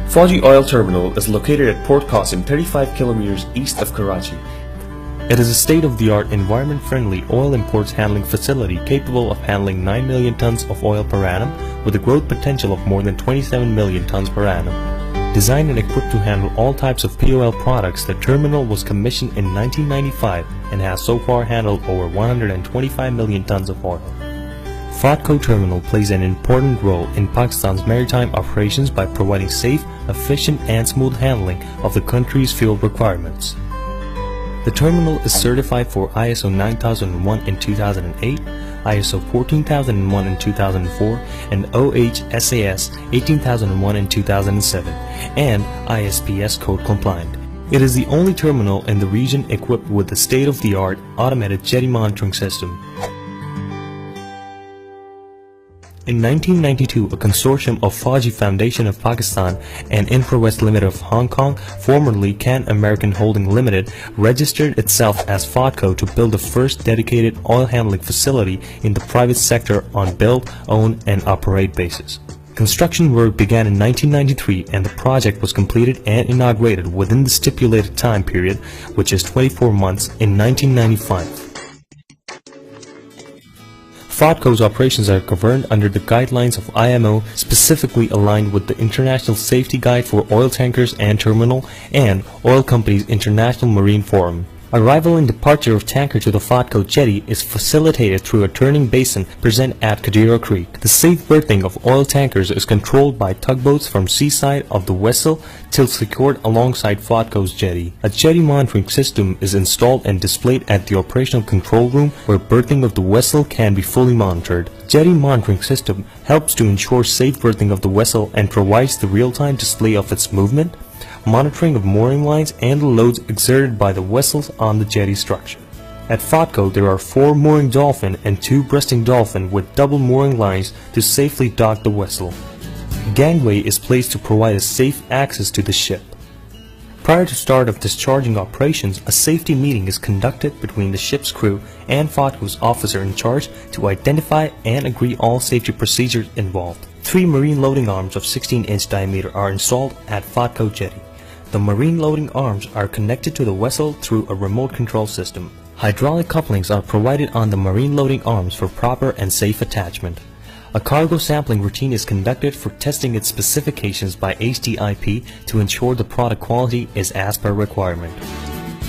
Fauji Oil Terminal is located at Port Qasim, 35 kilometers east of Karachi. It is a state-of-the-art, environment-friendly oil imports handling facility capable of handling 9 million tons of oil per annum with a growth potential of more than 27 million tons per annum. Designed and equipped to handle all types of POL products, the terminal was commissioned in 1995 and has so far handled over 125 million tons of oil. FOTCO terminal plays an important role in Pakistan's maritime operations by providing safe, efficient and smooth handling of the country's fuel requirements. The terminal is certified for ISO 9001 in 2008, ISO 14001 in 2004, and OHSAS 18001 in 2007, and ISPS code compliant. It is the only terminal in the region equipped with the state-of-the-art automated jetty monitoring system. In 1992, a consortium of Fauji Foundation of Pakistan and Infrawest Limited of Hong Kong, formerly Can American Holding Limited, registered itself as FOTCO to build the first dedicated oil handling facility in the private sector on build, own and operate basis. Construction work began in 1993 and the project was completed and inaugurated within the stipulated time period, which is 24 months, in 1995. FOTCO's operations are governed under the guidelines of IMO, specifically aligned with the International Safety Guide for Oil Tankers and Terminal and Oil Companies International Marine Forum. Arrival and departure of tanker to the FOTCO jetty is facilitated through a turning basin present at Kadira Creek. The safe berthing of oil tankers is controlled by tugboats from seaside of the vessel till secured alongside FOTCO's jetty. A jetty monitoring system is installed and displayed at the operational control room where berthing of the vessel can be fully monitored. Jetty monitoring system helps to ensure safe berthing of the vessel and provides the real-time display of its movement, monitoring of mooring lines and the loads exerted by the vessels on the jetty structure. At FOTCO there are 4 mooring dolphin and 2 breasting dolphin with double mooring lines to safely dock the vessel. Gangway is placed to provide a safe access to the ship. Prior to start of discharging operations, a safety meeting is conducted between the ship's crew and FOTCO's officer in charge to identify and agree all safety procedures involved. 3 marine loading arms of 16-inch diameter are installed at FOTCO jetty. The marine loading arms are connected to the vessel through a remote control system. Hydraulic couplings are provided on the marine loading arms for proper and safe attachment. A cargo sampling routine is conducted for testing its specifications by HTIP to ensure the product quality is as per requirement.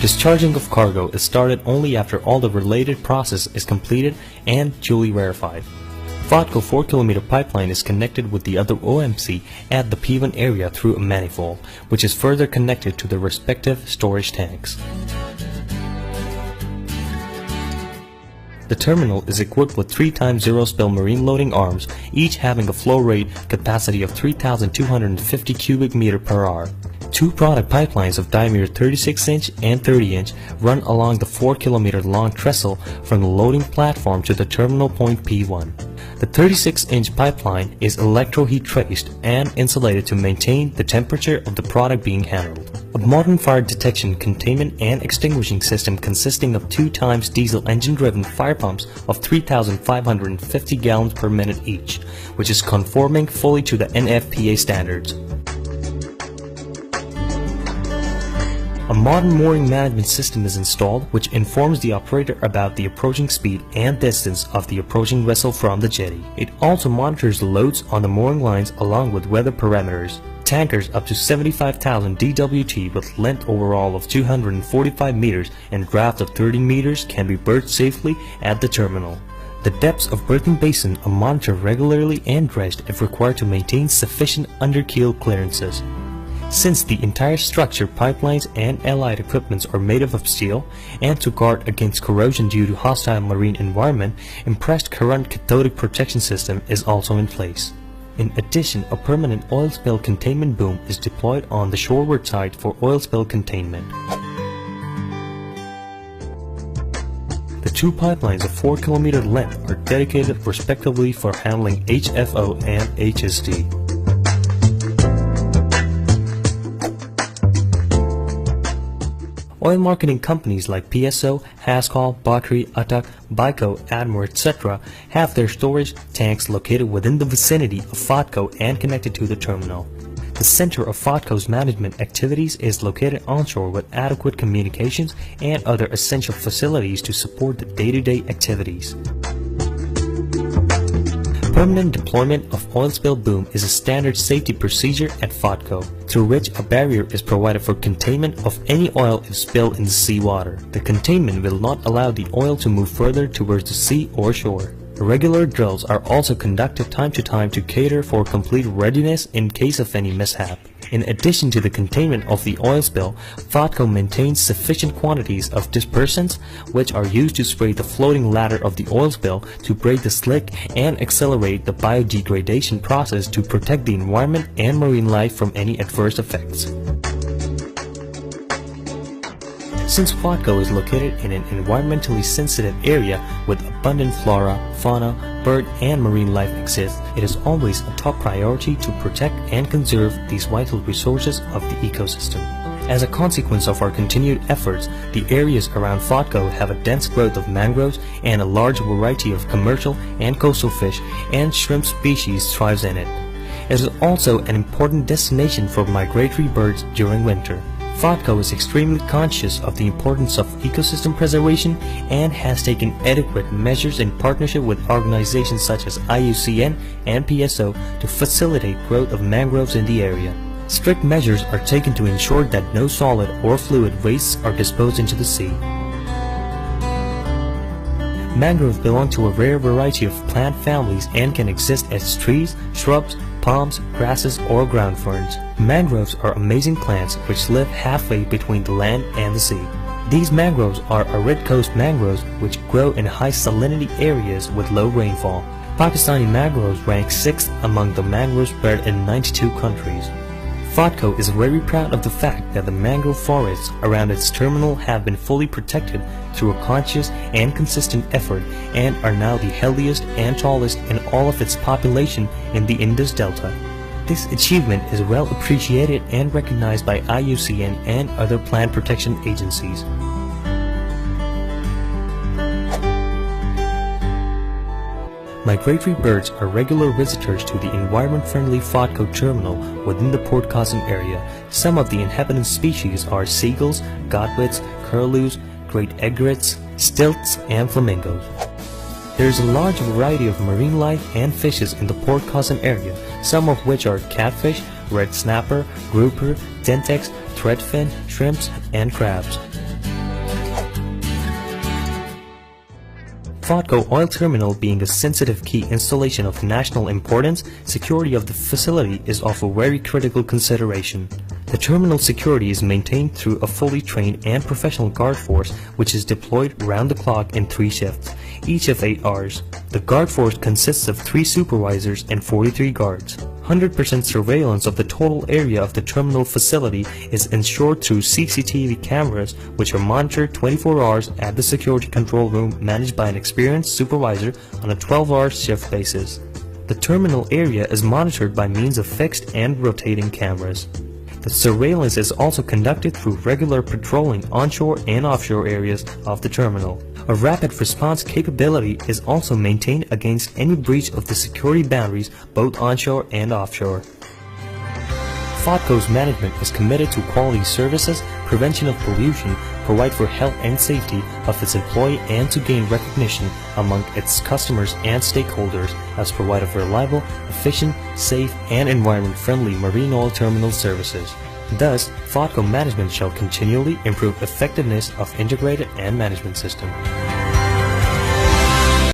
Discharging of cargo is started only after all the related process is completed and duly verified. FOTCO 4-kilometer pipeline is connected with the other OMC at the P1 area through a manifold, which is further connected to the respective storage tanks. The terminal is equipped with 3x zero-spill marine loading arms, each having a flow rate capacity of 3,250 cubic meter per hour. 2 product pipelines of diameter 36-inch and 30-inch run along the 4-kilometer long trestle from the loading platform to the terminal point P1. The 36-inch pipeline is electroheat traced and insulated to maintain the temperature of the product being handled. A modern fire detection, containment and extinguishing system consisting of 2x diesel engine-driven fire pumps of 3,550 gallons per minute each, which is conforming fully to the NFPA standards. A modern mooring management system is installed which informs the operator about the approaching speed and distance of the approaching vessel from the jetty. It also monitors the loads on the mooring lines along with weather parameters. Tankers up to 75,000 DWT with length overall of 245 meters and draft of 30 meters can be berthed safely at the terminal. The depths of berthing basin are monitored regularly and dredged if required to maintain sufficient underkeel clearances. Since the entire structure, pipelines and allied equipments are made up of steel, and to guard against corrosion due to hostile marine environment, impressed current cathodic protection system is also in place. In addition, a permanent oil spill containment boom is deployed on the shoreward side for oil spill containment. The 2 pipelines of 4-kilometer length are dedicated respectively for handling HFO and HSD. Oil marketing companies like PSO, Hascall, Bakri, Atak, Baiko, Admor, etc. have their storage tanks located within the vicinity of FOTCO and connected to the terminal. The center of FOTCO's management activities is located onshore with adequate communications and other essential facilities to support the day-to-day activities. Permanent deployment of oil spill boom is a standard safety procedure at FOTCO, through which a barrier is provided for containment of any oil if spilled in the seawater. The containment will not allow the oil to move further towards the sea or shore. Regular drills are also conducted time to time to cater for complete readiness in case of any mishap. In addition to the containment of the oil spill, FOTCO maintains sufficient quantities of dispersants, which are used to spray the floating ladder of the oil spill to break the slick and accelerate the biodegradation process to protect the environment and marine life from any adverse effects. Since FOTCO is located in an environmentally sensitive area with abundant flora, fauna, bird and marine life exists, it is always a top priority to protect and conserve these vital resources of the ecosystem. As a consequence of our continued efforts, the areas around FOTCO have a dense growth of mangroves and a large variety of commercial and coastal fish and shrimp species thrives in it. It is also an important destination for migratory birds during winter. FOTCO is extremely conscious of the importance of ecosystem preservation and has taken adequate measures in partnership with organizations such as IUCN and PSO to facilitate growth of mangroves in the area. Strict measures are taken to ensure that no solid or fluid wastes are disposed into the sea. Mangroves belong to a rare variety of plant families and can exist as trees, shrubs, palms, grasses, or ground ferns. Mangroves are amazing plants which live halfway between the land and the sea. These mangroves are arid coast mangroves which grow in high salinity areas with low rainfall. Pakistani mangroves rank 6th among the mangroves bred in 92 countries. FOTCO is very proud of the fact that the mangrove forests around its terminal have been fully protected through a conscious and consistent effort and are now the healthiest and tallest in all of its population in the Indus Delta. This achievement is well appreciated and recognized by IUCN and other plant protection agencies. Migratory birds are regular visitors to the environment-friendly FOTCO terminal within the Port Qasim area. Some of the inhabitant species are seagulls, godwits, curlews, great egrets, stilts, and flamingos. There is a large variety of marine life and fishes in the Port Qasim area, some of which are catfish, red snapper, grouper, dentex, threadfin, shrimps, and crabs. FOTCO Oil Terminal being a sensitive key installation of national importance, security of the facility is of a very critical consideration. The terminal security is maintained through a fully trained and professional guard force which is deployed round the clock in 3 shifts, each of 8 hours. The guard force consists of 3 supervisors and 43 guards. 100% surveillance of the total area of the terminal facility is ensured through CCTV cameras which are monitored 24 hours at the security control room managed by an experienced supervisor on a 12-hour shift basis. The terminal area is monitored by means of fixed and rotating cameras. The surveillance is also conducted through regular patrolling onshore and offshore areas of the terminal. A rapid response capability is also maintained against any breach of the security boundaries both onshore and offshore. FOTCO's management is committed to quality services, prevention of pollution, provide for health and safety of its employee and to gain recognition among its customers and stakeholders as provider of reliable, efficient, safe and environment-friendly marine oil terminal services. Thus, FOTCO management shall continually improve effectiveness of integrated and management system.